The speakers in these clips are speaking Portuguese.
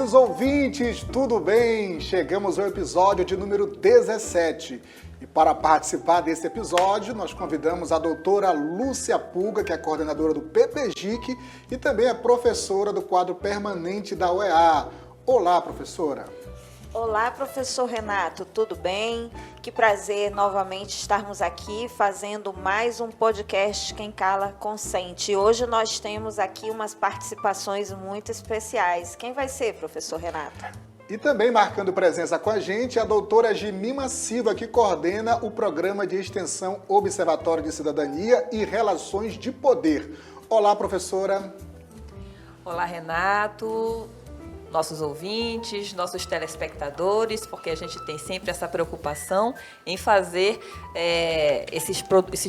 queridos ouvintes, tudo bem? Chegamos ao episódio de número 17. E para participar desse episódio, nós convidamos a doutora Lúcia Pulga, que é coordenadora do PPGIC e também é professora do quadro permanente da UEA. Olá, professora. Olá, professor Renato, tudo bem? Que prazer novamente estarmos aqui fazendo mais um podcast Quem Cala Consente. Hoje nós temos aqui umas participações muito especiais. Quem vai ser, professor Renato? E também marcando presença com a gente a doutora Jemima Silva, que coordena o programa de extensão Observatório de Cidadania e Relações de Poder. Olá, professora. Olá, Renato. Nossos ouvintes, nossos telespectadores, porque a gente tem sempre essa preocupação em fazer esses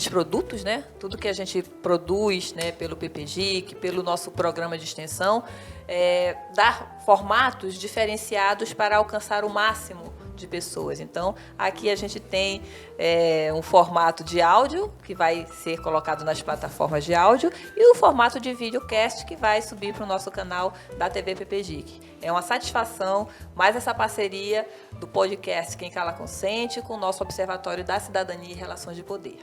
produtos, né? Tudo que a gente produz, né, pelo PPGIC, pelo nosso programa de extensão, dar formatos diferenciados para alcançar o máximo de pessoas. Então, aqui a gente tem um formato de áudio, que vai ser colocado nas plataformas de áudio, e o formato de videocast, que vai subir para o nosso canal da TV PPGIC. É uma satisfação, mais essa parceria do podcast Quem Cala Consente com o nosso Observatório da Cidadania e Relações de Poder.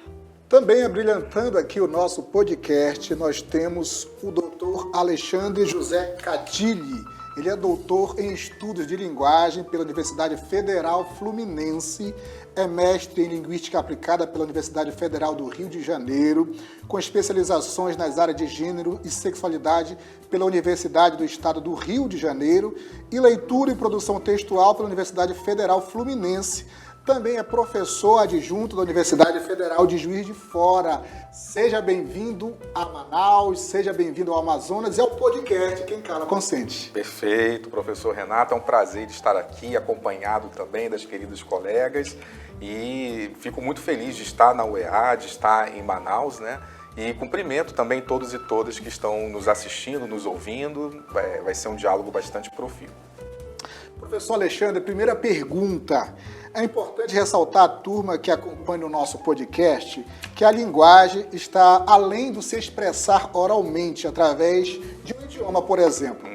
Também abrilhantando aqui o nosso podcast, nós temos o doutor Alexandre José Cadilli. Ele é doutor em Estudos de Linguagem pela Universidade Federal Fluminense, é mestre em Linguística Aplicada pela Universidade Federal do Rio de Janeiro, com especializações nas áreas de Gênero e Sexualidade pela Universidade do Estado do Rio de Janeiro e Leitura e Produção Textual pela Universidade Federal Fluminense. Também é professor adjunto da Universidade Federal de Juiz de Fora. Seja bem-vindo a Manaus, seja bem-vindo ao Amazonas e ao podcast Quem Cala Consente. Perfeito, professor Renato. É um prazer de estar aqui, acompanhado também das queridas colegas. E fico muito feliz de estar na UEA, de estar em Manaus, né? E cumprimento também todos e todas que estão nos assistindo, nos ouvindo. Vai ser um diálogo bastante profícuo. Professor Alexandre, primeira pergunta. É importante ressaltar à turma que acompanha o nosso podcast que a linguagem está além do se expressar oralmente através de um idioma, por exemplo.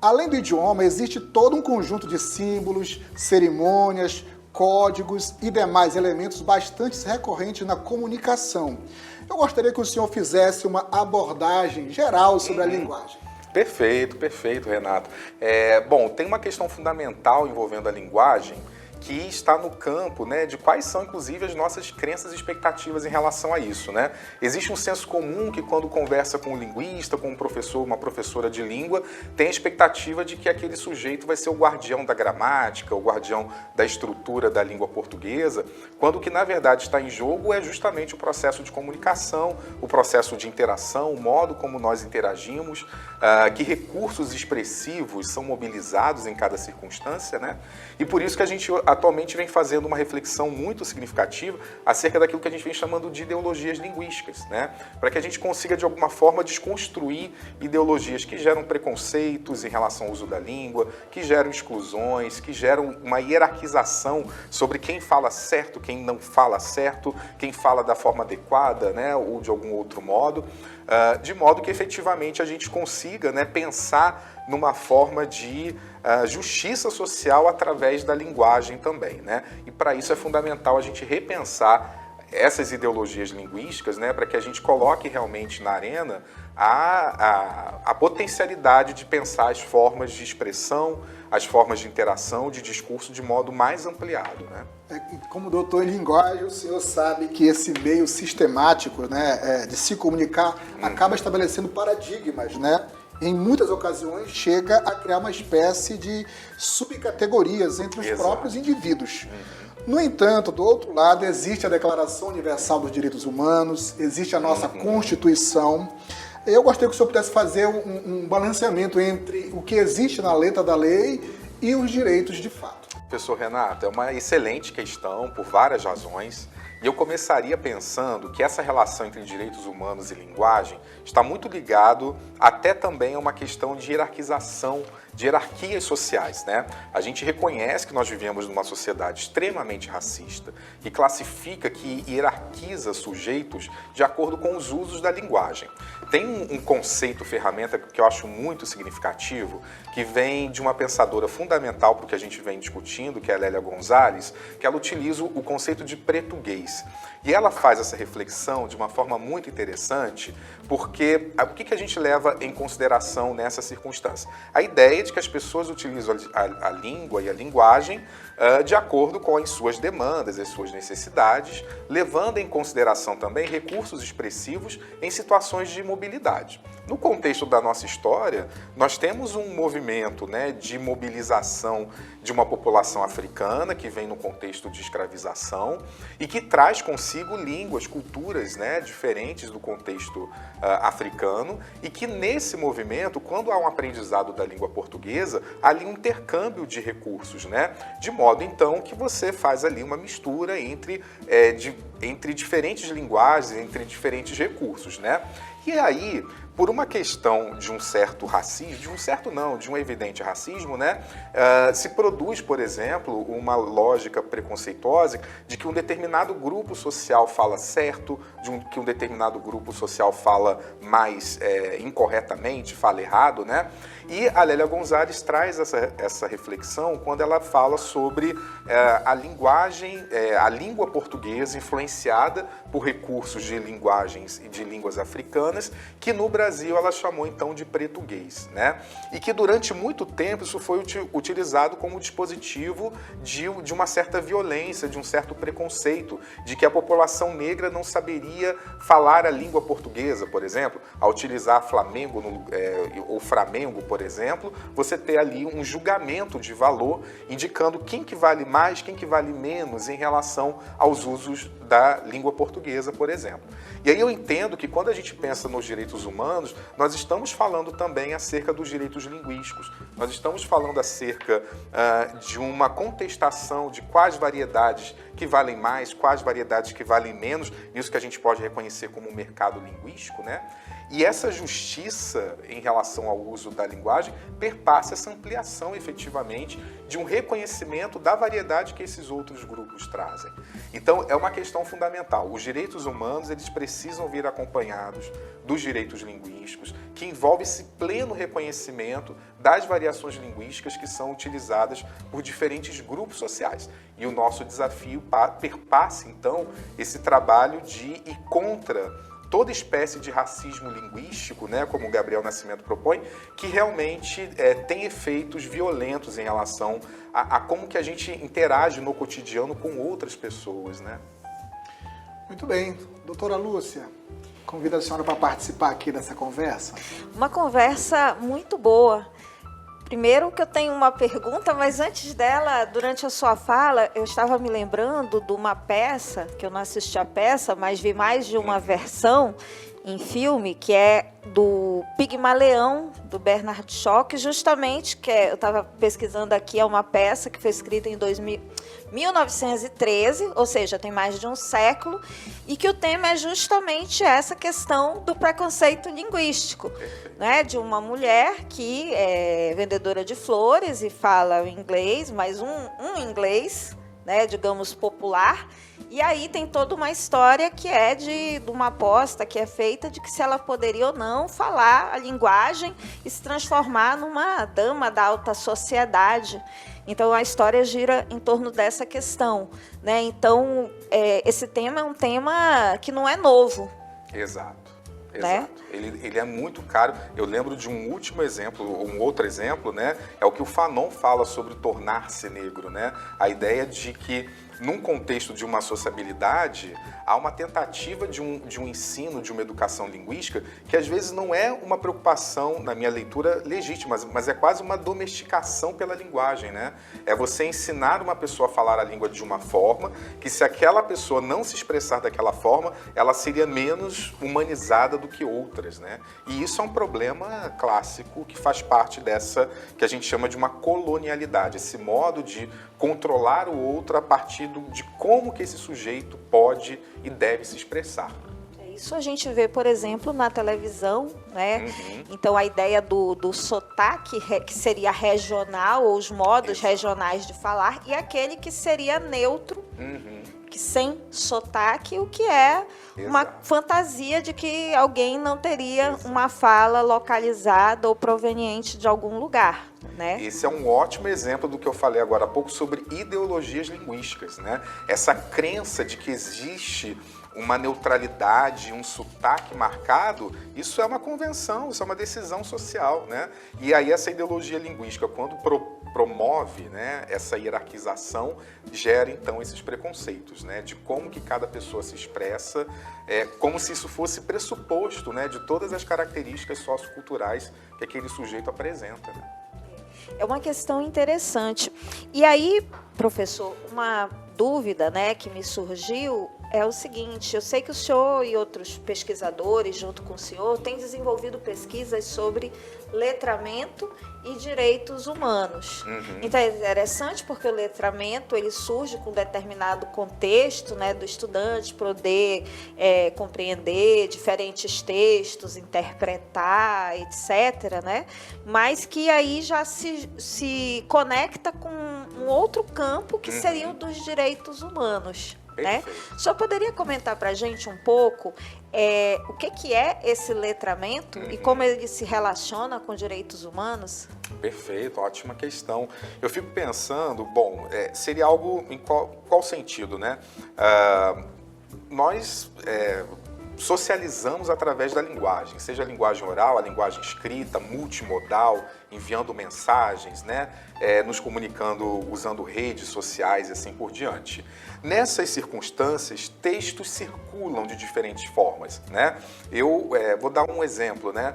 Além do idioma, existe todo um conjunto de símbolos, cerimônias, códigos e demais elementos bastante recorrentes na comunicação. Eu gostaria que o senhor fizesse uma abordagem geral sobre a linguagem. Perfeito, Renato. Bom, tem uma questão fundamental envolvendo a linguagem que está no campo, né, de quais são, inclusive, as nossas crenças e expectativas em relação a isso, né? Existe um senso comum que, quando conversa com um linguista, com um professor, uma professora de língua, tem a expectativa de que aquele sujeito vai ser o guardião da gramática, o guardião da estrutura da língua portuguesa, quando o que, na verdade, está em jogo é justamente o processo de comunicação, o processo de interação, o modo como nós interagimos, que recursos expressivos são mobilizados em cada circunstância, né? E por isso que a gente atualmente vem fazendo uma reflexão muito significativa acerca daquilo que a gente vem chamando de ideologias linguísticas, né? Para que a gente consiga, de alguma forma, desconstruir ideologias que geram preconceitos em relação ao uso da língua, que geram exclusões, que geram uma hierarquização sobre quem fala certo, quem não fala certo, quem fala da forma adequada, né? Ou de algum outro modo, de modo que efetivamente a gente consiga, né, pensar numa forma de justiça social através da linguagem também, né? E para isso é fundamental a gente repensar essas ideologias linguísticas, né, para que a gente coloque realmente na arena a potencialidade de pensar as formas de expressão, as formas de interação, de discurso de modo mais ampliado, né? Como doutor em linguagem, o senhor sabe que esse meio sistemático, né, de se comunicar acaba estabelecendo paradigmas, né? Em muitas ocasiões chega a criar uma espécie de subcategorias entre os próprios indivíduos. No entanto, do outro lado, existe a Declaração Universal dos Direitos Humanos, existe a nossa Constituição. Eu gostaria que o senhor pudesse fazer um balanceamento entre o que existe na letra da lei e os direitos de fato. Professor Renato, é uma excelente questão por várias razões. E eu começaria pensando que essa relação entre direitos humanos e linguagem está muito ligado até também a uma questão de hierarquização de hierarquias sociais, né? A gente reconhece que nós vivemos numa sociedade extremamente racista, que classifica, que hierarquiza sujeitos de acordo com os usos da linguagem. Tem um conceito, ferramenta, que eu acho muito significativo, que vem de uma pensadora fundamental para o que a gente vem discutindo, que é a Lélia Gonzalez, que ela utiliza o conceito de pretuguês. E ela faz essa reflexão de uma forma muito interessante, porque o que a gente leva em consideração nessa circunstância? A ideia de que as pessoas utilizam a língua e a linguagem de acordo com as suas demandas, as suas necessidades, levando em consideração também recursos expressivos em situações de mobilidade. No contexto da nossa história, nós temos um movimento, né, de mobilização de uma população africana que vem no contexto de escravização e que traz consigo línguas, culturas, né, diferentes do contexto africano, e que nesse movimento, quando há um aprendizado da língua portuguesa, há ali um intercâmbio de recursos, né, de modo então que você faz ali uma mistura entre diferentes linguagens, entre diferentes recursos, né? E aí, por uma questão de um certo racismo, de um evidente racismo, né, se produz, por exemplo, uma lógica preconceituosa de que um determinado grupo social fala certo, que um determinado grupo social fala mais incorretamente, fala errado, né? E a Lélia Gonzalez traz essa reflexão quando ela fala sobre a linguagem, a língua portuguesa influenciada por recursos de linguagens e de línguas africanas, que no Brasil ela chamou então de pretuguês, né? E que durante muito tempo isso foi utilizado como dispositivo de uma certa violência, de um certo preconceito, de que a população negra não saberia falar a língua portuguesa, por exemplo, ao utilizar Flamengo ou Framengo, por exemplo, você ter ali um julgamento de valor, indicando quem que vale mais, quem que vale menos em relação aos usos da língua portuguesa, por exemplo. E aí eu entendo que quando a gente pensa nos direitos humanos, nós estamos falando também acerca dos direitos linguísticos, nós estamos falando acerca de uma contestação de quais variedades que valem mais, quais variedades que valem menos, isso que a gente pode reconhecer como um mercado linguístico, né? E essa justiça em relação ao uso da linguagem perpassa essa ampliação, efetivamente, de um reconhecimento da variedade que esses outros grupos trazem. Então, é uma questão fundamental. Os direitos humanos, eles precisam vir acompanhados dos direitos linguísticos, que envolve esse pleno reconhecimento das variações linguísticas que são utilizadas por diferentes grupos sociais. E o nosso desafio perpassa, então, esse trabalho de ir contra toda espécie de racismo linguístico, né, como o Gabriel Nascimento propõe, que realmente tem efeitos violentos em relação a como que a gente interage no cotidiano com outras pessoas, né? Muito bem. Doutora Lúcia, convido a senhora para participar aqui dessa conversa. Uma conversa muito boa. Primeiro que eu tenho uma pergunta, mas antes dela, durante a sua fala, eu estava me lembrando de uma peça, que eu não assisti a peça, mas vi mais de uma versão em filme, que é do Pigmaleão, do Bernard Shaw, que justamente, eu estava pesquisando aqui, é uma peça que foi escrita em 1913, ou seja, tem mais de um século, e que o tema é justamente essa questão do preconceito linguístico, né? De uma mulher que é vendedora de flores e fala inglês, mas um inglês, né, digamos, popular. E aí tem toda uma história que é de uma aposta que é feita de que se ela poderia ou não falar a linguagem e se transformar numa dama da alta sociedade. Então, a história gira em torno dessa questão, né? Então, esse tema é um tema que não é novo. Exato. Né? Ele é muito caro. Eu lembro de um último exemplo, um outro exemplo, né? É o que o Fanon fala sobre tornar-se negro, né? A ideia de que, num contexto de uma sociabilidade, há uma tentativa de um ensino, de uma educação linguística, que às vezes não é uma preocupação, na minha leitura, legítima, mas é quase uma domesticação pela linguagem, né? É você ensinar uma pessoa a falar a língua de uma forma, que se aquela pessoa não se expressar daquela forma, ela seria menos humanizada do que outras, né? E isso é um problema clássico que faz parte dessa, que a gente chama de uma colonialidade, esse modo de controlar o outro a partir de como que esse sujeito pode e deve se expressar. É Isso a gente vê, por exemplo, na televisão, né? Então, a ideia do sotaque, que seria regional, ou os modos regionais de falar, e aquele que seria neutro, que sem sotaque, o que é uma fantasia de que alguém não teria uma fala localizada ou proveniente de algum lugar, né? Esse é um ótimo exemplo do que eu falei agora há pouco sobre ideologias linguísticas, né? Essa crença de que existe uma neutralidade, um sotaque marcado, isso é uma convenção, isso é uma decisão social, né? E aí essa ideologia linguística, quando promove, né, essa hierarquização, gera então esses preconceitos, né, de como que cada pessoa se expressa, como se isso fosse pressuposto, né, de todas as características socioculturais que aquele sujeito apresenta, né? É uma questão interessante. E aí, professor, uma dúvida, né, que me surgiu é o seguinte: eu sei que o senhor e outros pesquisadores, junto com o senhor, têm desenvolvido pesquisas sobre letramento e direitos humanos. Então é interessante porque o letramento ele surge com determinado contexto, né, do estudante poder compreender diferentes textos, interpretar, etc., né, mas que aí já se conecta com um outro campo que seria o dos direitos humanos. Né? O senhor poderia comentar para a gente um pouco o que é esse letramento e como ele se relaciona com direitos humanos? Perfeito, ótima questão. Eu fico pensando, bom, seria algo em qual sentido, né? Nós socializamos através da linguagem, seja a linguagem oral, a linguagem escrita, multimodal, enviando mensagens, né? Nos comunicando usando redes sociais e assim por diante. Nessas circunstâncias, textos circulam de diferentes formas, né? Eu vou dar um exemplo, né?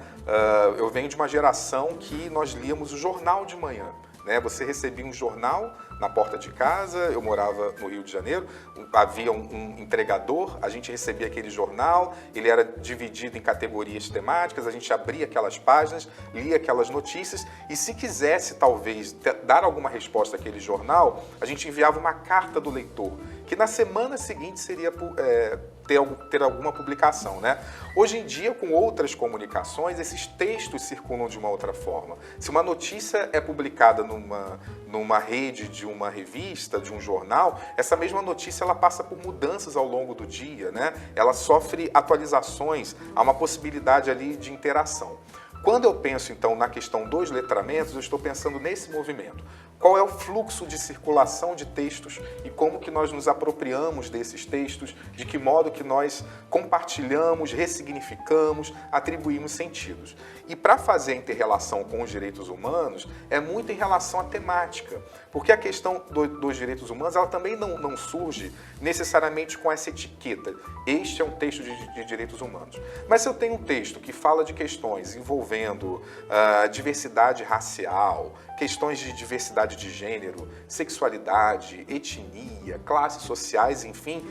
Eu venho de uma geração que nós líamos o jornal de manhã, né? Você recebia um jornal na porta de casa, eu morava no Rio de Janeiro, havia um entregador, a gente recebia aquele jornal, ele era dividido em categorias temáticas, a gente abria aquelas páginas, lia aquelas notícias e se quisesse talvez dar alguma resposta àquele jornal, a gente enviava uma carta do leitor, que na semana seguinte seria ter alguma publicação, né? Hoje em dia, com outras comunicações, esses textos circulam de uma outra forma. Se uma notícia é publicada numa rede de uma revista, de um jornal, essa mesma notícia ela passa por mudanças ao longo do dia, né? Ela sofre atualizações, há uma possibilidade ali de interação. Quando eu penso, então, na questão dos letramentos, eu estou pensando nesse movimento. Qual é o fluxo de circulação de textos e como que nós nos apropriamos desses textos, de que modo que nós compartilhamos, ressignificamos, atribuímos sentidos. E para fazer a inter-relação com os direitos humanos, é muito em relação à temática, porque a questão dos direitos humanos ela também não surge necessariamente com essa etiqueta. Este é um texto de direitos humanos. Mas se eu tenho um texto que fala de questões envolvendo diversidade racial, questões de diversidade de gênero, sexualidade, etnia, classes sociais, enfim,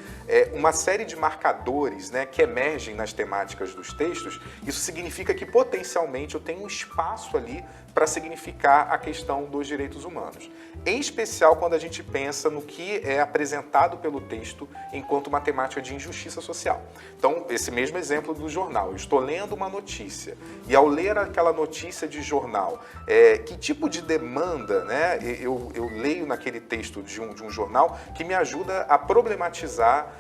uma série de marcadores, né, que emergem nas temáticas dos textos, isso significa que potencialmente eu tenho um espaço ali para significar a questão dos direitos humanos. Em especial quando a gente pensa no que é apresentado pelo texto enquanto uma temática de injustiça social. Então, esse mesmo exemplo do jornal. Eu estou lendo uma notícia e ao ler aquela notícia de jornal, que tipo de demanda, né, eu leio naquele texto de um jornal que me ajuda a problematizar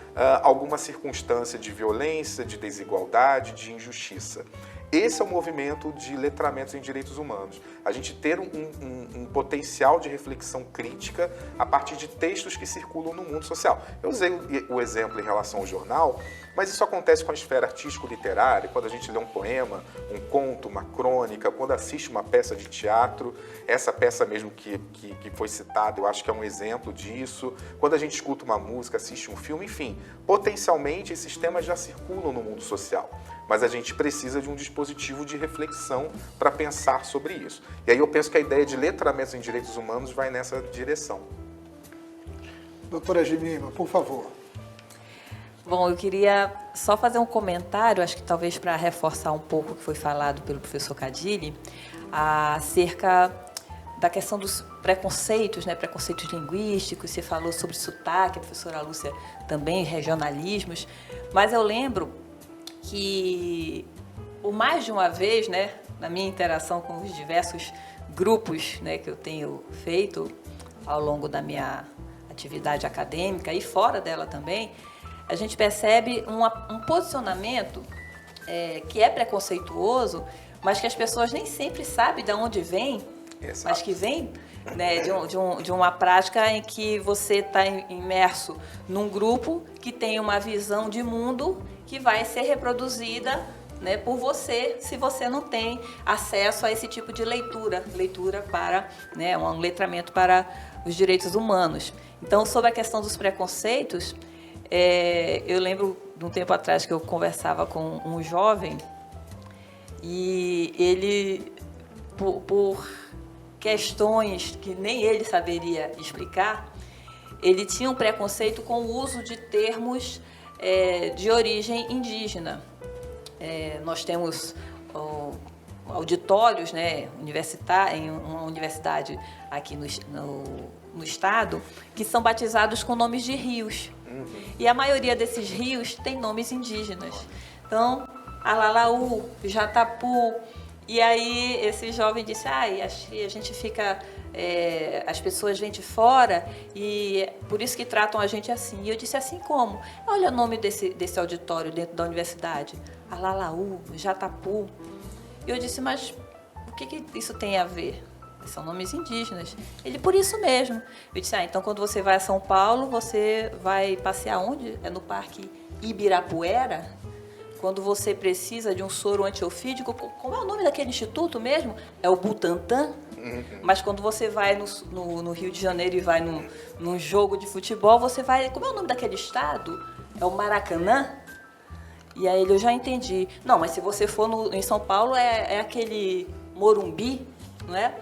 alguma circunstância de violência, de desigualdade, de injustiça. Esse é o movimento de letramentos em direitos humanos. A gente ter um potencial de reflexão crítica a partir de textos que circulam no mundo social. Eu usei o exemplo em relação ao jornal, mas isso acontece com a esfera artístico-literária, quando a gente lê um poema, um conto, uma crônica, quando assiste uma peça de teatro, essa peça mesmo que foi citada, eu acho que é um exemplo disso. Quando a gente escuta uma música, assiste um filme, enfim, potencialmente esses temas já circulam no mundo social. Mas a gente precisa de um dispositivo de reflexão para pensar sobre isso. E aí eu penso que a ideia de letramentos em direitos humanos vai nessa direção. Doutora Jemima, por favor. Bom, eu queria só fazer um comentário, acho que talvez para reforçar um pouco o que foi falado pelo professor Cadilli, acerca da questão dos preconceitos, né, preconceitos linguísticos. Você falou sobre sotaque, a professora Lúcia também, regionalismos, mas eu lembro que, por mais de uma vez, né, na minha interação com os diversos grupos, né, que eu tenho feito ao longo da minha atividade acadêmica e fora dela também, a gente percebe um posicionamento que é preconceituoso, mas que as pessoas nem sempre sabem de onde vem, Exato. mas que vem, né, de uma prática em que você está imerso num grupo que tem uma visão de mundo que vai ser reproduzida, né, por você, se você não tem acesso a esse tipo de leitura para, né, um letramento para os direitos humanos. Então, sobre a questão dos preconceitos, eu lembro de um tempo atrás que eu conversava com um jovem e ele, por questões que nem ele saberia explicar, ele tinha um preconceito com o uso de termos de origem indígena. Nós temos auditórios, né, em uma universidade aqui no estado, que são batizados com nomes de rios. E a maioria desses rios tem nomes indígenas. Então, Alalaú, Jatapu. E aí esse jovem disse, acho que a gente fica... as pessoas vêm de fora e por isso que tratam a gente assim. E eu disse, assim como? Olha o nome desse auditório dentro da universidade. Alalaú, Jatapu. E eu disse, mas o que isso tem a ver? São nomes indígenas. Ele, por isso mesmo. Eu disse, então quando você vai a São Paulo, você vai passear onde? É no Parque Ibirapuera? Quando você precisa de um soro antiofídico, como é o nome daquele instituto mesmo? É o Butantan? Mas quando você vai no Rio de Janeiro e vai num jogo de futebol, você vai... Como é o nome daquele estado? É o Maracanã? E aí eu já entendi. Não, mas se você for em São Paulo, é aquele Morumbi, não é?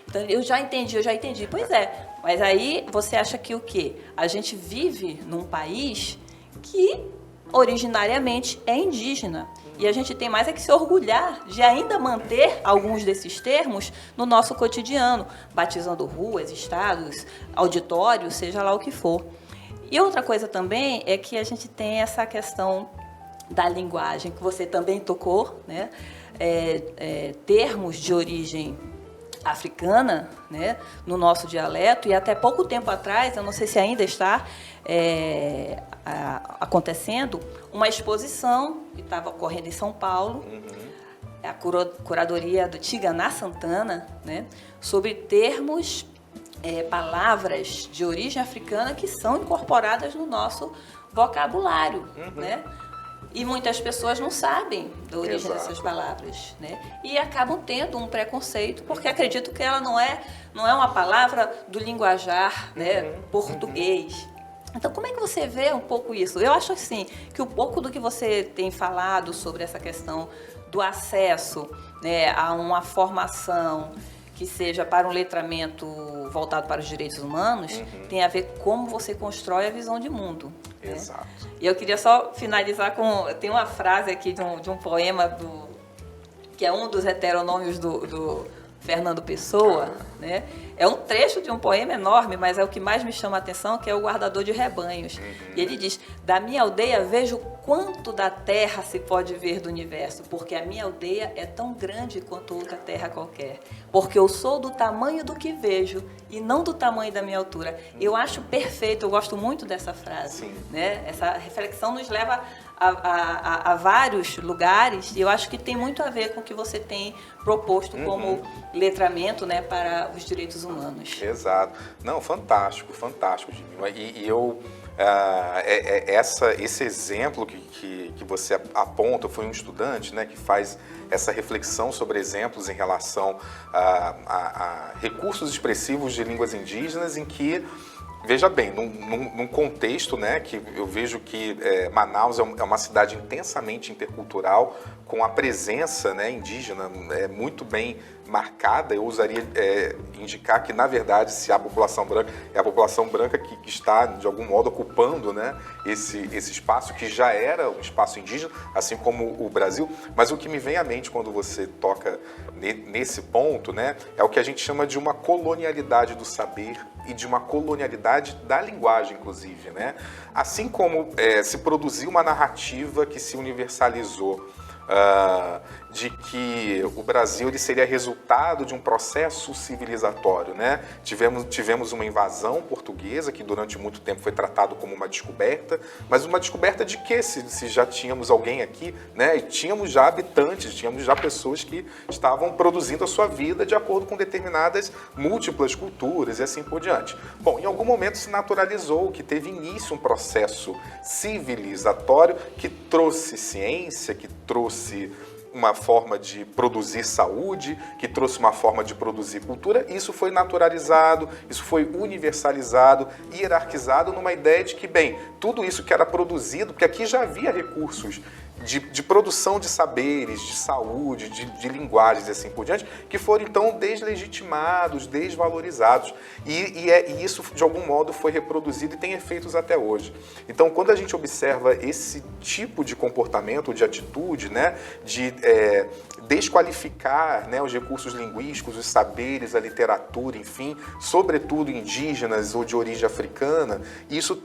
Então eu já entendi. Pois é, mas aí você acha que o quê? A gente vive num país que originariamente é indígena. E a gente tem mais que se orgulhar de ainda manter alguns desses termos no nosso cotidiano, batizando ruas, estados, auditórios, seja lá o que for. E outra coisa também é que a gente tem essa questão da linguagem, que você também tocou, né? Termos de origem africana, né, no nosso dialeto, e até pouco tempo atrás, eu não sei se ainda está acontecendo, uma exposição que estava ocorrendo em São Paulo, a curadoria do Tiganá Santana, né, sobre termos, palavras de origem africana que são incorporadas no nosso vocabulário, né? E muitas pessoas não sabem da origem dessas palavras, né? E acabam tendo um preconceito, porque acreditam que ela não é uma palavra do linguajar, né, português. Então, como é que você vê um pouco isso? Eu acho assim, que um pouco do que você tem falado sobre essa questão do acesso, né, a uma formação que seja para um letramento voltado para os direitos humanos, tem a ver como você constrói a visão de mundo. Exato. Né? E eu queria só finalizar com... Tem uma frase aqui de um poema que é um dos heteronômios do Fernando Pessoa, né? É um trecho de um poema enorme, mas é o que mais me chama a atenção, que é o Guardador de Rebanhos. E ele diz, da minha aldeia vejo quanto da terra se pode ver do universo, porque a minha aldeia é tão grande quanto outra terra qualquer. Porque eu sou do tamanho do que vejo e não do tamanho da minha altura. Eu acho perfeito, eu gosto muito dessa frase. Sim. Né? Essa reflexão nos leva a vários lugares, e eu acho que tem muito a ver com o que você tem proposto como letramento, né, para os direitos humanos. Exato. Não, fantástico, Jimmy. E eu... esse exemplo que você aponta, foi um estudante, né, que faz essa reflexão sobre exemplos em relação a recursos expressivos de línguas indígenas, em que, veja bem, num contexto, né, que eu vejo que Manaus é uma cidade intensamente intercultural, com a presença, né, indígena muito bem marcada. Eu ousaria indicar que, na verdade, se a população branca é a população branca que está, de algum modo, ocupando, né, esse espaço, que já era um espaço indígena, assim como o Brasil. Mas o que me vem à mente quando você toca nesse ponto, né, é o que a gente chama de uma colonialidade do saber e de uma colonialidade da linguagem, inclusive, né? Assim como se produziu uma narrativa que se universalizou, de que o Brasil ele seria resultado de um processo civilizatório, né? Tivemos uma invasão portuguesa que durante muito tempo foi tratado como uma descoberta, mas uma descoberta de quê? Se já tínhamos alguém aqui, né? E tínhamos já habitantes, tínhamos já pessoas que estavam produzindo a sua vida de acordo com determinadas múltiplas culturas e assim por diante. Bom, em algum momento se naturalizou que teve início um processo civilizatório que trouxe ciência, que trouxe uma forma de produzir saúde, que trouxe uma forma de produzir cultura. Isso foi naturalizado, isso foi universalizado, hierarquizado numa ideia de que, bem, tudo isso que era produzido, porque aqui já havia recursos de produção de saberes, de saúde, de linguagens e assim por diante, que foram então deslegitimados, desvalorizados. E isso, de algum modo, foi reproduzido e tem efeitos até hoje. Então, quando a gente observa esse tipo de comportamento, de atitude, né, de desqualificar, né, os recursos linguísticos, os saberes, a literatura, enfim, sobretudo indígenas ou de origem africana, isso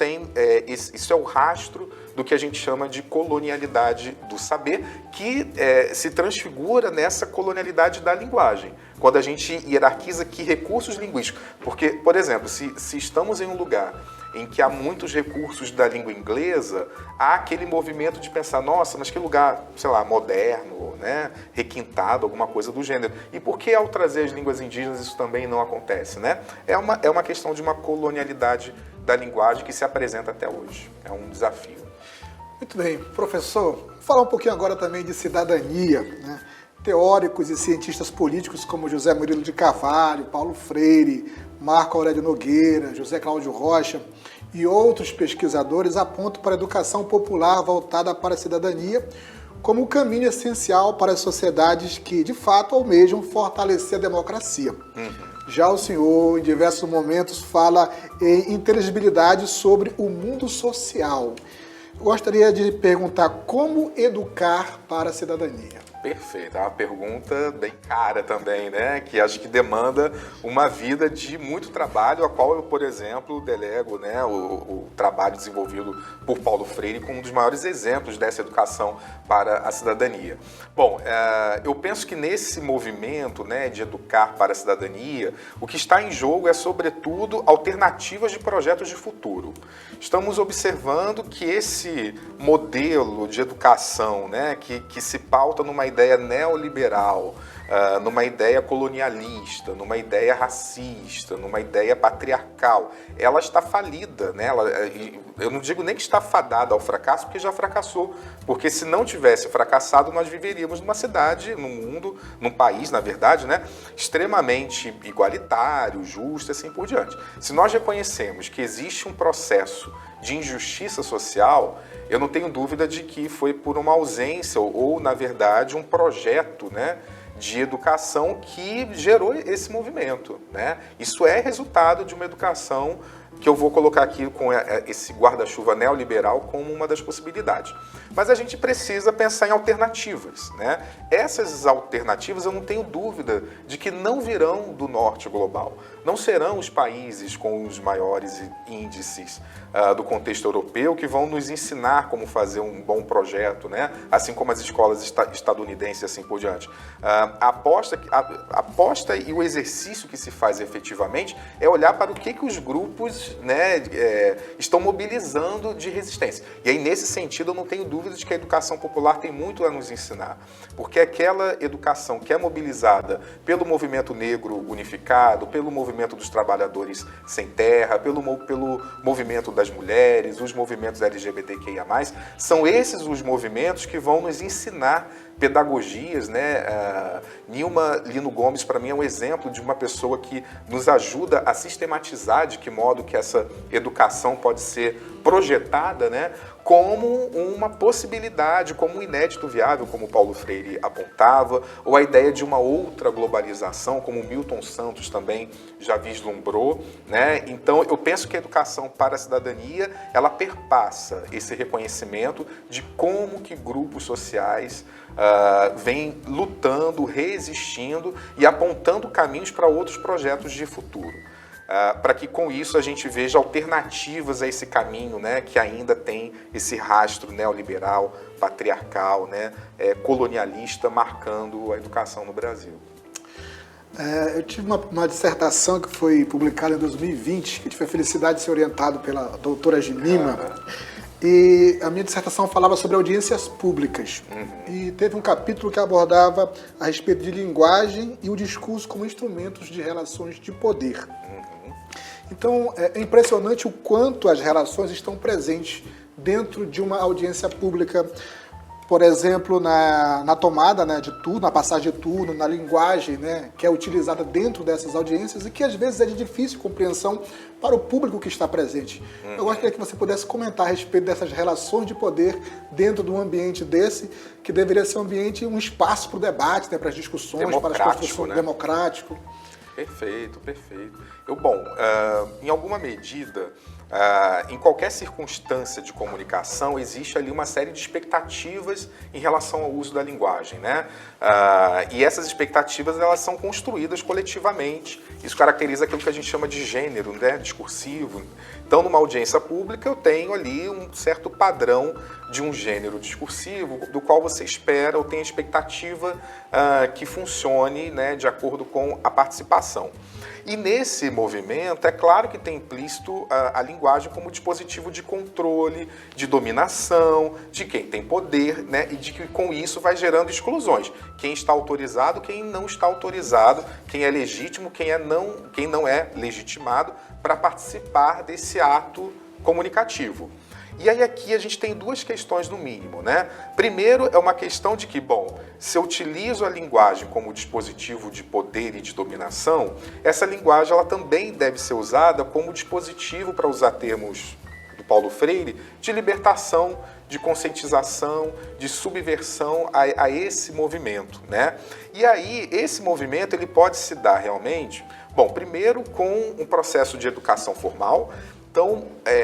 é o rastro do que a gente chama de colonialidade do saber, que se transfigura nessa colonialidade da linguagem. Quando a gente hierarquiza que recursos linguísticos. Porque, por exemplo, se estamos em um lugar em que há muitos recursos da língua inglesa, há aquele movimento de pensar, nossa, mas que lugar, sei lá, moderno, né, requintado, alguma coisa do gênero. E por que ao trazer as línguas indígenas isso também não acontece, né? É uma questão de uma colonialidade da linguagem que se apresenta até hoje. É um desafio. Muito bem. Professor, vou falar um pouquinho agora também de cidadania, né? Teóricos e cientistas políticos como José Murilo de Carvalho, Paulo Freire, Marco Aurélio Nogueira, José Cláudio Rocha e outros pesquisadores apontam para a educação popular voltada para a cidadania como um caminho essencial para as sociedades que, de fato, almejam fortalecer a democracia. Já o senhor, em diversos momentos, fala em inteligibilidade sobre o mundo social. Eu gostaria de perguntar como educar para a cidadania. Perfeito, é uma pergunta bem cara também, né? Que acho que demanda uma vida de muito trabalho, a qual eu, por exemplo, delego, né, o trabalho desenvolvido por Paulo Freire como um dos maiores exemplos dessa educação para a cidadania. Bom, eu penso que nesse movimento, né, de educar para a cidadania, o que está em jogo é, sobretudo, alternativas de projetos de futuro. Estamos observando que esse modelo de educação, né, que se pauta numa ideia neoliberal, numa ideia colonialista, numa ideia racista, numa ideia patriarcal, ela está falida, né? Eu não digo nem que está fadada ao fracasso, porque já fracassou. Porque se não tivesse fracassado, nós viveríamos numa cidade, num mundo, num país, na verdade, né, extremamente igualitário, justo e assim por diante. Se nós reconhecemos que existe um processo de injustiça social, eu não tenho dúvida de que foi por uma ausência ou na verdade, um projeto, né, de educação que gerou esse movimento, né? Isso é resultado de uma educação que eu vou colocar aqui com esse guarda-chuva neoliberal como uma das possibilidades. Mas a gente precisa pensar em alternativas, né? Essas alternativas eu não tenho dúvida de que não virão do norte global. Não serão os países com os maiores índices do contexto europeu que vão nos ensinar como fazer um bom projeto, né? Assim como as escolas estadunidenses e assim por diante. A aposta e o exercício que se faz efetivamente é olhar para o que os grupos, né, estão mobilizando de resistência. E aí, nesse sentido, eu não tenho dúvida de que a educação popular tem muito a nos ensinar. Porque aquela educação que é mobilizada pelo movimento negro unificado, pelo movimento dos trabalhadores sem terra, pelo movimento das mulheres, os movimentos LGBTQIA+, são esses os movimentos que vão nos ensinar pedagogias, né? Nilma Lino Gomes, para mim, é um exemplo de uma pessoa que nos ajuda a sistematizar de que modo que essa educação pode ser projetada, né, como uma possibilidade, como um inédito viável, como Paulo Freire apontava, ou a ideia de uma outra globalização, como Milton Santos também já vislumbrou, né? Então, eu penso que a educação para a cidadania, ela perpassa esse reconhecimento de como que grupos sociais vêm lutando, resistindo e apontando caminhos para outros projetos de futuro. para que com isso a gente veja alternativas a esse caminho, né, que ainda tem esse rastro neoliberal, patriarcal, né, colonialista marcando a educação no Brasil. Eu tive uma dissertação que foi publicada em 2020, que eu tive a felicidade de ser orientado pela doutora Gilima, e a minha dissertação falava sobre audiências públicas. E teve um capítulo que abordava a respeito de linguagem e o discurso como instrumentos de relações de poder. Então, é impressionante o quanto as relações estão presentes dentro de uma audiência pública. Por exemplo, na tomada, né, de turno, na passagem de turno, na linguagem, né, que é utilizada dentro dessas audiências e que às vezes é de difícil compreensão para o público que está presente. Eu gostaria que você pudesse comentar a respeito dessas relações de poder dentro de um ambiente desse, que deveria ser um espaço para o debate, né, para as discussões, para as construções, né? Democrático. Perfeito, perfeito. Em alguma medida, em qualquer circunstância de comunicação, existe ali uma série de expectativas em relação ao uso da linguagem, né? E essas expectativas, elas são construídas coletivamente. Isso caracteriza aquilo que a gente chama de gênero, né, discursivo. Então, numa audiência pública, eu tenho ali um certo padrão de um gênero discursivo, do qual você espera ou tem a expectativa que funcione, né, de acordo com a participação. E nesse movimento, é claro que tem implícito a linguagem como dispositivo de controle, de dominação, de quem tem poder, né, e de que com isso vai gerando exclusões. Quem está autorizado, quem não está autorizado, quem é legítimo, quem não é legitimado para participar desse ato comunicativo. E aí aqui a gente tem duas questões no mínimo, né? Primeiro é uma questão de que, bom, se eu utilizo a linguagem como dispositivo de poder e de dominação, essa linguagem ela também deve ser usada como dispositivo, para usar termos do Paulo Freire, de libertação, de conscientização, de subversão a esse movimento, né? E aí esse movimento ele pode se dar realmente, bom, primeiro com um processo de educação formal. Então,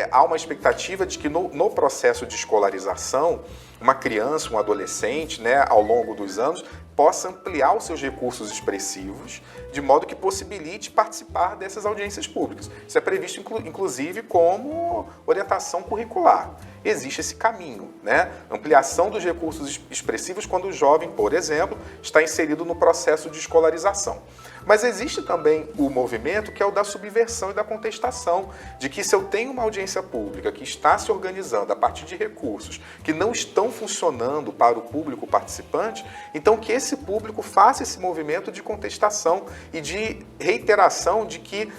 há uma expectativa de que no processo de escolarização, uma criança, um adolescente, né, ao longo dos anos, possa ampliar os seus recursos expressivos, de modo que possibilite participar dessas audiências públicas. Isso é previsto, inclusive, como orientação curricular. Existe esse caminho, né? Ampliação dos recursos expressivos quando o jovem, por exemplo, está inserido no processo de escolarização. Mas existe também o movimento que é o da subversão e da contestação, de que se eu tenho uma audiência pública que está se organizando a partir de recursos que não estão funcionando para o público participante, então que esse público faça esse movimento de contestação e de reiteração de que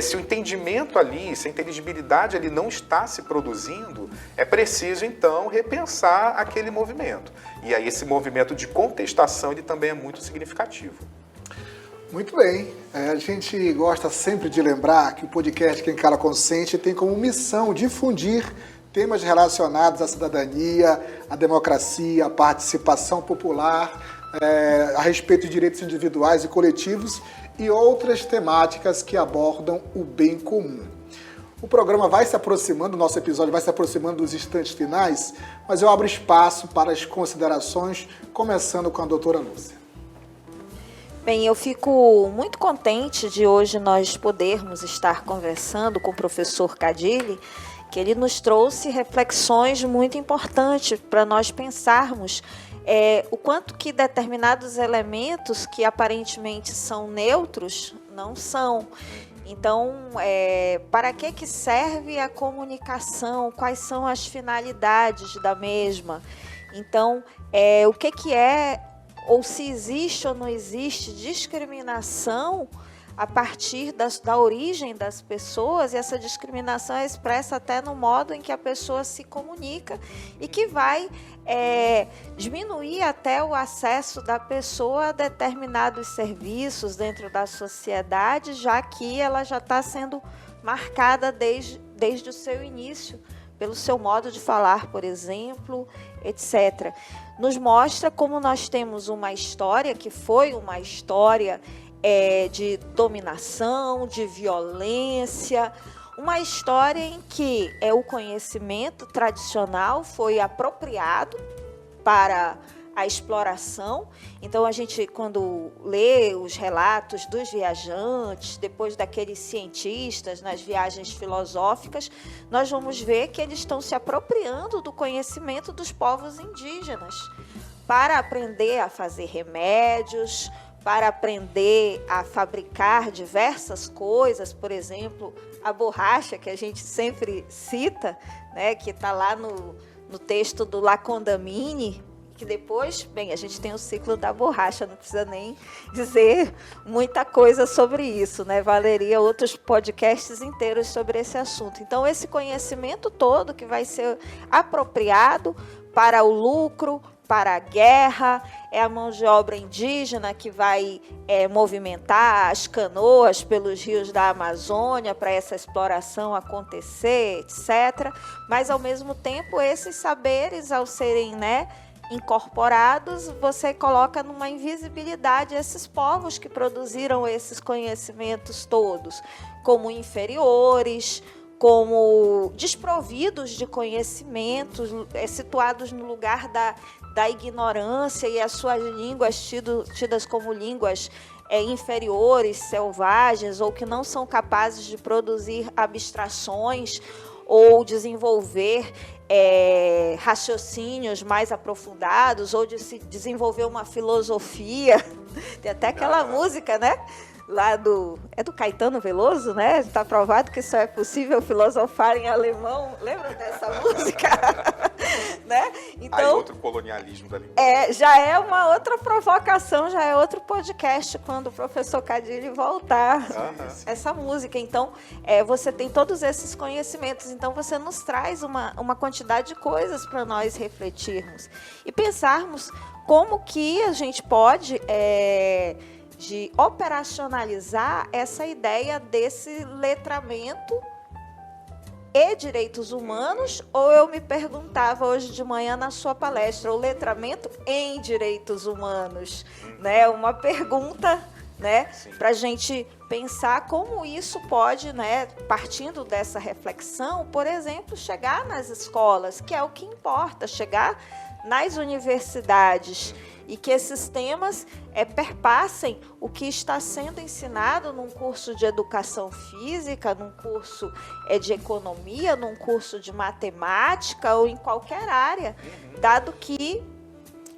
se o entendimento ali, se a inteligibilidade ali não está se produzindo, é preciso então repensar aquele movimento. E aí esse movimento de contestação ele também é muito significativo. Muito bem. A gente gosta sempre de lembrar que o podcast Quem Cala Consente tem como missão difundir temas relacionados à cidadania, à democracia, à participação popular, a respeito de direitos individuais e coletivos e outras temáticas que abordam o bem comum. O programa vai se aproximando, o nosso episódio vai se aproximando dos instantes finais, mas eu abro espaço para as considerações, começando com a doutora Lúcia. Bem, eu fico muito contente de hoje nós podermos estar conversando com o professor Cadilli, que ele nos trouxe reflexões muito importantes para nós pensarmos o quanto que determinados elementos que aparentemente são neutros, não são. Então, para que serve a comunicação? Quais são as finalidades da mesma? Então, o que é, ou se existe ou não existe discriminação a partir da origem das pessoas, e essa discriminação é expressa até no modo em que a pessoa se comunica e que vai diminuir até o acesso da pessoa a determinados serviços dentro da sociedade, já que ela já está sendo marcada desde o seu início, pelo seu modo de falar, por exemplo, etc. Nos mostra como nós temos uma história que foi uma história de dominação, de violência, uma história em que o conhecimento tradicional foi apropriado para a exploração. Então, a gente, quando lê os relatos dos viajantes, depois daqueles cientistas nas viagens filosóficas, nós vamos ver que eles estão se apropriando do conhecimento dos povos indígenas para aprender a fazer remédios, para aprender a fabricar diversas coisas, por exemplo, a borracha, que a gente sempre cita, né, que está lá no texto do Lacondamine, que depois, bem, a gente tem o ciclo da borracha, não precisa nem dizer muita coisa sobre isso, né? Valeria outros podcasts inteiros sobre esse assunto. Então, esse conhecimento todo que vai ser apropriado para o lucro, para a guerra, é a mão de obra indígena que vai movimentar as canoas pelos rios da Amazônia para essa exploração acontecer, etc. Mas, ao mesmo tempo, esses saberes, ao serem, né, incorporados, você coloca numa invisibilidade esses povos que produziram esses conhecimentos todos, como inferiores, como desprovidos de conhecimentos, situados no lugar da ignorância e as suas línguas tidas como línguas inferiores, selvagens, ou que não são capazes de produzir abstrações ou desenvolver raciocínios mais aprofundados, ou de se desenvolver uma filosofia. Tem até aquela música, né? Lá do Caetano Veloso, né? Está provado que só é possível filosofar em alemão. Lembra dessa música? Né? Então, aí outro colonialismo da língua. Já é uma outra provocação, já é outro podcast quando o professor Cadilli voltar essa música. Então, você tem todos esses conhecimentos. Então, você nos traz uma quantidade de coisas para nós refletirmos e pensarmos como que a gente pode de operacionalizar essa ideia desse letramento e direitos humanos, ou eu me perguntava hoje de manhã na sua palestra, o letramento em direitos humanos, né? Uma pergunta, né, para a gente pensar como isso pode, né, partindo dessa reflexão, por exemplo, chegar nas escolas, que é o que importa, chegar nas universidades, e que esses temas perpassem o que está sendo ensinado num curso de educação física, num curso de economia, num curso de matemática ou em qualquer área, dado que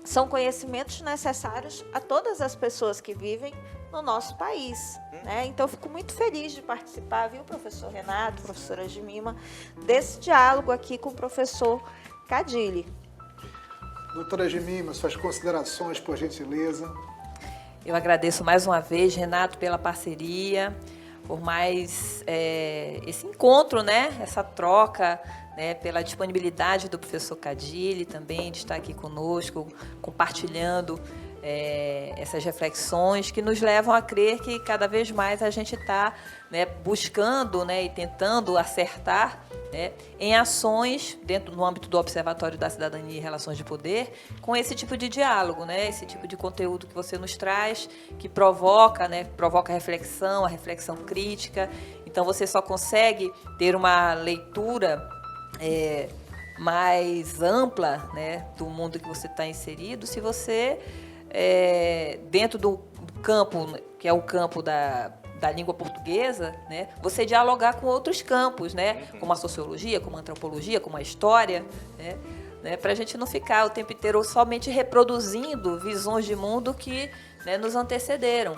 são conhecimentos necessários a todas as pessoas que vivem no nosso país, né? Então, eu fico muito feliz de participar, viu, professor Renato, professora Jemima, desse diálogo aqui com o professor Cadilli. Doutora Jemima, suas considerações, por gentileza. Eu agradeço mais uma vez, Renato, pela parceria, por mais esse encontro, né? Essa troca, né? Pela disponibilidade do professor Cadilli também de estar aqui conosco, compartilhando essas reflexões que nos levam a crer que cada vez mais a gente está, né, buscando, né, e tentando acertar, né, em ações no âmbito do Observatório da Cidadania e Relações de Poder, com esse tipo de diálogo, né, esse tipo de conteúdo que você nos traz, que provoca, né, provoca a reflexão crítica. Então, você só consegue ter uma leitura mais ampla, né, do mundo que você está inserido, se você, dentro do campo, que é o campo da língua portuguesa, né, você dialogar com outros campos, né, como a sociologia, como a antropologia, como a história, né, para a gente não ficar o tempo inteiro somente reproduzindo visões de mundo que, né, nos antecederam.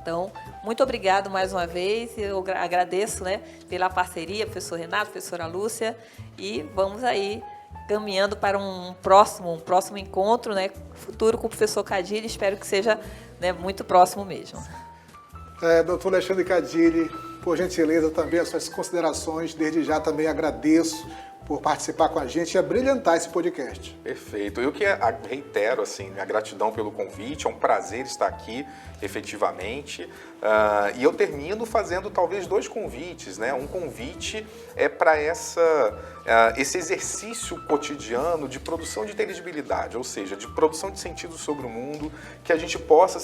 Então, muito obrigado mais uma vez, eu agradeço, né, pela parceria, professor Renato, professora Lúcia, e vamos aí caminhando para um próximo encontro, né, futuro com o professor Cadilli, espero que seja, né, muito próximo mesmo. Doutor Alexandre Cadilli, por gentileza também as suas considerações, desde já também agradeço por participar com a gente e abrilhantar esse podcast. Perfeito. Eu que reitero assim, minha gratidão pelo convite, é um prazer estar aqui, efetivamente. E eu termino fazendo talvez 2 convites, né? Um convite é para esse exercício cotidiano de produção de inteligibilidade, ou seja, de produção de sentido sobre o mundo, que a gente possa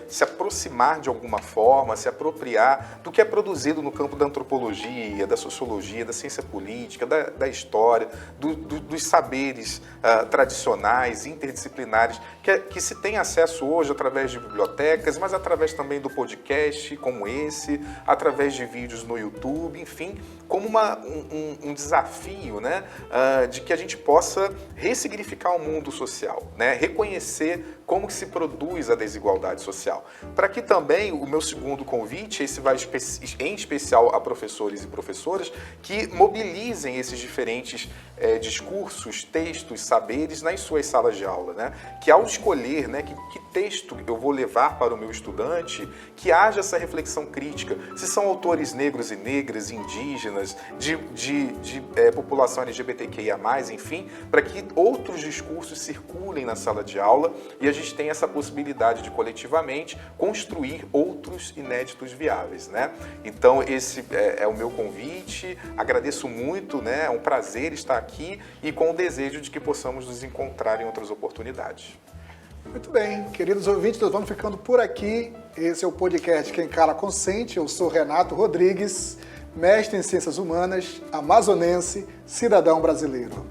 se aproximar de alguma forma, se apropriar do que é produzido no campo da antropologia, da sociologia, da ciência política, da história, dos saberes tradicionais, interdisciplinares, que se tem acesso hoje através de bibliotecas, mas através também do podcast como esse, através de vídeos no YouTube, enfim, como um desafio, né, de que a gente possa ressignificar o mundo social, né, reconhecer como que se produz a desigualdade social. Para que também o meu segundo convite, esse vai em especial a professores e professoras, que mobilizem esses diferentes discursos, textos, saberes nas suas salas de aula, né? Que ao escolher, né, que texto eu vou levar para o meu estudante, que haja essa reflexão crítica. Se são autores negros e negras, indígenas, de população LGBTQIA+, enfim, para que outros discursos circulem na sala de aula e a gente tenha essa possibilidade de coletivamente construir outros inéditos viáveis, né? Então esse é o meu convite, agradeço muito, né? É um prazer estar aqui e com o desejo de que possamos nos encontrar em outras oportunidades. Muito bem, queridos ouvintes, nós vamos ficando por aqui. Esse é o podcast Quem Cala Consente. Eu sou Renato Rodrigues, mestre em Ciências Humanas, amazonense, cidadão brasileiro.